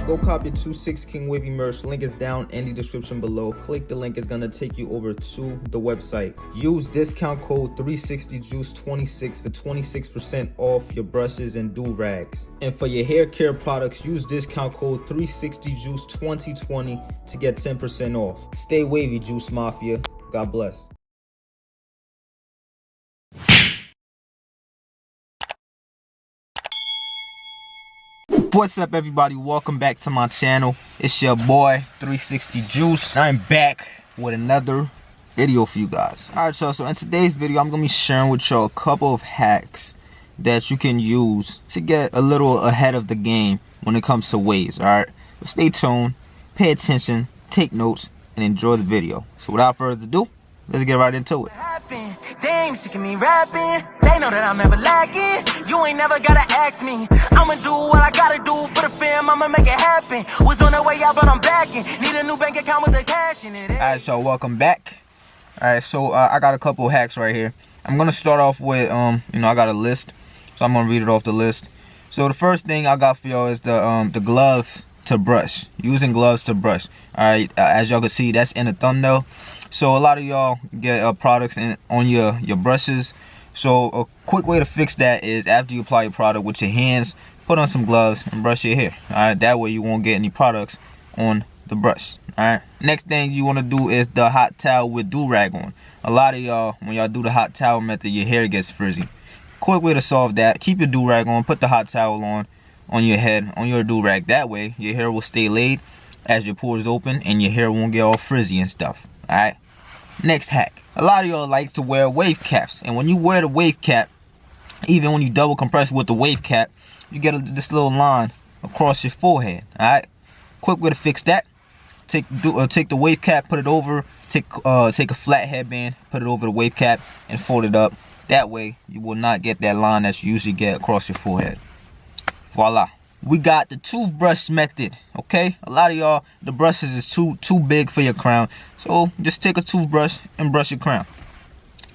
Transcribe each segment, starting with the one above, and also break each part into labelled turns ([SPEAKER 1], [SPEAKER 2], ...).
[SPEAKER 1] go copy 26 King Wavy merch. Link is down in the description below. Click the link, it's gonna take you over to the website. Use discount code 360juice26 for 26% off your brushes and do-rags. And for your hair care products, use discount code 360juice2020 to get 10% off. Stay wavy, Juice Mafia. God bless. What's up, everybody? Welcome back to my channel. It's your boy 360 Juice. I'm back with another video for you guys. Alright, y'all, so in today's video I'm gonna be sharing with y'all a couple of hacks that you can use to get a little ahead of the game when it comes to waves. Alright, so stay tuned, pay attention, take notes, and enjoy the video. So without further ado, let's get right into it.
[SPEAKER 2] They ain't sick of me rapping. They know that I'm never lacking. You ain't never gotta ask me. I'ma do what I gotta do for the fam. I'ma make it happen. Was on the way out, but I'm backing. Need a new bank account with the cash in it.
[SPEAKER 1] Alright, so welcome back. Alright, so I got a couple of hacks right here. I'm gonna start off with I got a list, so I'm gonna read it off the list. So the first thing I got for y'all is the gloves to brush. Using gloves to brush. Alright, as y'all can see, that's in the thumbnail. So a lot of y'all get products on your brushes. So a quick way to fix that is after you apply your product with your hands, put on some gloves and brush your hair. Alright, that way you won't get any products on the brush. Alright, next thing you want to do is the hot towel with do-rag on. A lot of y'all, when y'all do the hot towel method, your hair gets frizzy. Quick way to solve that: keep your do-rag on, put the hot towel on your head, on your do-rag. That way your hair will stay laid as your pores open and your hair won't get all frizzy and stuff. Alright, next hack: a lot of y'all like to wear wave caps, and when you wear the wave cap, even when you double compress with the wave cap, you get this little line across your forehead. Alright, quick way to fix that: take the wave cap, put it over, take a flat headband, put it over the wave cap and fold it up. That way you will not get that line that you usually get across your forehead. Voila. We got the toothbrush method. Okay, a lot of y'all, the brushes is too big for your crown, so just take a toothbrush and brush your crown.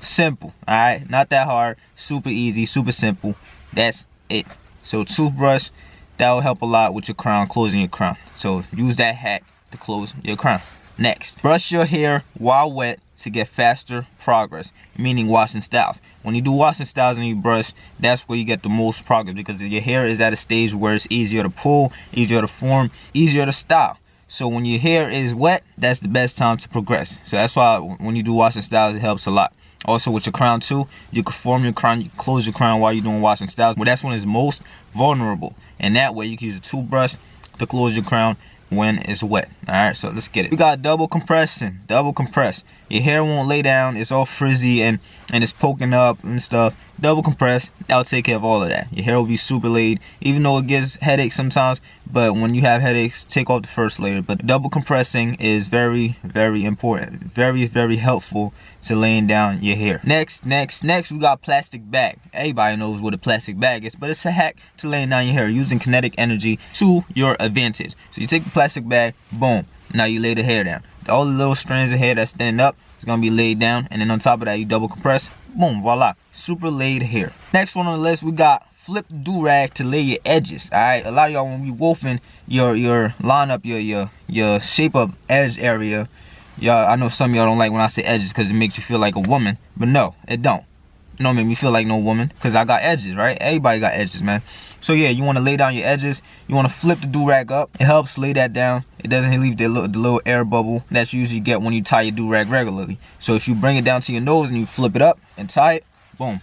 [SPEAKER 1] Simple. All right, not that hard, super easy, super simple. That's it. So toothbrush, that will help a lot with your crown, closing your crown. So use that hack to close your crown. Next, brush your hair while wet to get faster progress, meaning washing styles. When you do washing styles and you brush, that's where you get the most progress, because your hair is at a stage where it's easier to pull, easier to form, easier to style. So when your hair is wet, that's the best time to progress. So that's why when you do washing styles, it helps a lot. Also with your crown too, you can form your crown, you can close your crown while you're doing washing styles, but that's when it's most vulnerable. And that way you can use a toothbrush to close your crown when it's wet. All right, so let's get it. We got double compression. Double compress. Your hair won't lay down, it's all frizzy and it's poking up and stuff. Double compress, that'll take care of all of that. Your hair will be super laid, even though it gives headaches sometimes, but when you have headaches, take off the first layer. But double compressing is very, very important, very, very helpful to laying down your hair. Next we got plastic bag. Everybody knows what a plastic bag is, but it's a hack to laying down your hair using kinetic energy to your advantage. So you take the plastic bag, boom, now you lay the hair down. All the little strands of hair that stand up is gonna be laid down, and then on top of that you double compress, boom, voila, super laid hair. Next one on the list, we got flip the do-rag to lay your edges. All right, a lot of y'all, when we wolfing your line up your shape up edge area, y'all, I know some of y'all don't like when I say edges because it makes you feel like a woman, but no, it don't. It don't make me feel like no woman, because I got edges, right? Everybody got edges, man. So yeah, you want to lay down your edges. You want to flip the do-rag up. It helps lay that down. It doesn't leave the little air bubble that you usually get when you tie your do-rag regularly. So if you bring it down to your nose and you flip it up and tie it, boom,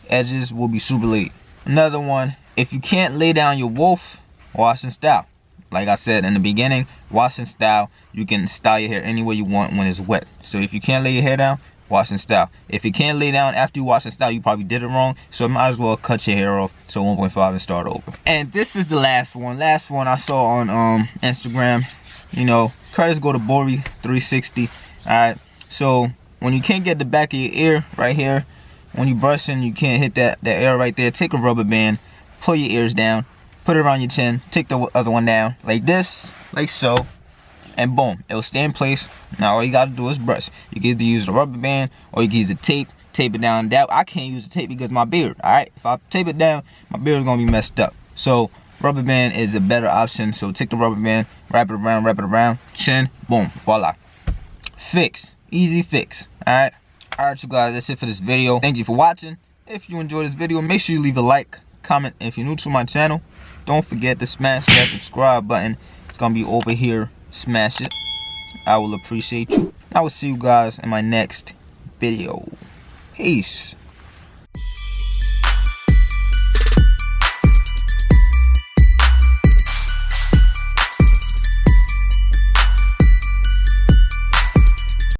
[SPEAKER 1] edges will be super laid. Another one, if you can't lay down your wolf, wash and style. Like I said in the beginning, wash and style. You can style your hair any way you want when it's wet. So if you can't lay your hair down, wash and style. If you can't lay down after you wash and style, you probably did it wrong, so might as well cut your hair off to 1.5 and start over. And this is the last one I saw on Instagram. You know, credits go to Bori360. all right, so when you can't get the back of your ear right here, when you brushing, you can't hit that air right there, take a rubber band, pull your ears down, put it around your chin, take the other one down like this, like so, and boom, it'll stay in place. Now all you gotta do is brush. You can either use the rubber band or you can use a tape it down. That I can't use the tape because my beard, all right? If I tape it down, my beard is gonna be messed up. So rubber band is a better option. So take the rubber band, wrap it around, chin, boom, voila. Fix, easy fix. Alright, you guys, that's it for this video. Thank you for watching. If you enjoyed this video, make sure you leave a like, comment. If you're new to my channel, don't forget to smash that subscribe button. It's gonna be over here. Smash it. I will appreciate you. I will see you guys in my next video. Peace.